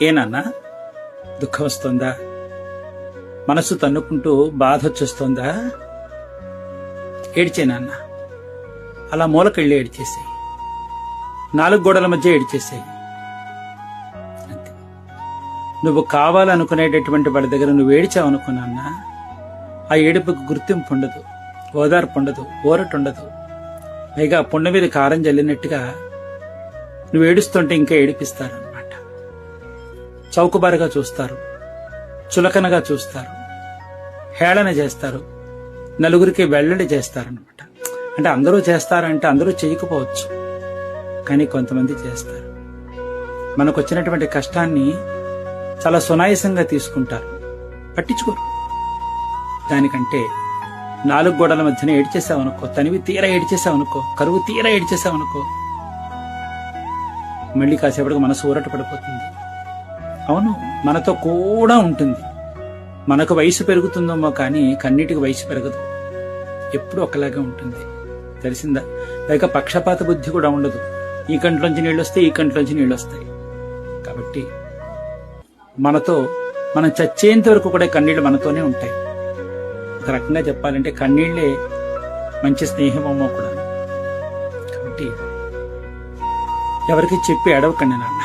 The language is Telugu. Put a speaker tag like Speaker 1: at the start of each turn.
Speaker 1: ఏనన్నా దుఃఖం వస్తోందా? మనసు తన్నుకుంటూ బాధ వచ్చేస్తోందా? ఏడ్చేనాన్న, అలా మూలకెళ్ళి ఏడ్చేసాయి, 4 గోడల మధ్య ఏడ్చేసాయి. అంతే. నువ్వు కావాలనుకునేటటువంటి వాడి దగ్గర నువ్వు ఏడ్చావనుకున్నా ఆ ఏడుపుకు గుర్తింపు ఉండదు, ఓదార్పు ఉండదు, ఊరటుండదు. పైగా పుండ మీద కారం జల్లినట్టుగా నువ్వు ఏడుస్తుంటే ఇంకా ఏడిపిస్తారన్నమాట. చౌకబారుగా చూస్తారు, చులకనగా చూస్తారు, హేళన చేస్తారు, నలుగురికి వెల్లడి చేస్తారన్నమాట. అంటే అందరూ చేస్తారంటే అందరూ చేయకపోవచ్చు, కానీ కొంతమంది చేస్తారు. మనకు వచ్చినటువంటి కష్టాన్ని చాలా సునాయసంగా తీసుకుంటారు, పట్టించుకోరు. దానికంటే 4 గోడల మధ్యన ఏడ్చేసావనుకో, తనివి తీరా ఏడ్చేసావనుకో, కరువు తీరా ఏడ్చేసావనుకో, మళ్ళీ కాసేపటికి మనసు ఊరట పడిపోతుంది. అవును, మనతో కూడా ఉంటుంది. మనకు వయసు పెరుగుతుందేమో కానీ కన్నీటికి వయసు పెరగదు, ఎప్పుడు ఒకలాగే ఉంటుంది. తెలిసిందా? పైగా పక్షపాత బుద్ధి కూడా ఉండదు. ఈ కంట్లోంచి నీళ్ళు వస్తాయి, ఈ కంట్లోంచి నీళ్ళు వస్తాయి. కాబట్టి మనతో మనం చచ్చేంత వరకు కూడా కన్నీళ్లు మనతోనే ఉంటాయి. ఒక రకంగా చెప్పాలంటే కన్నీళ్లే మంచి స్నేహమేమో కూడా. కాబట్టి ఎవరికి చెప్పి ఏడవకండి నాన్న.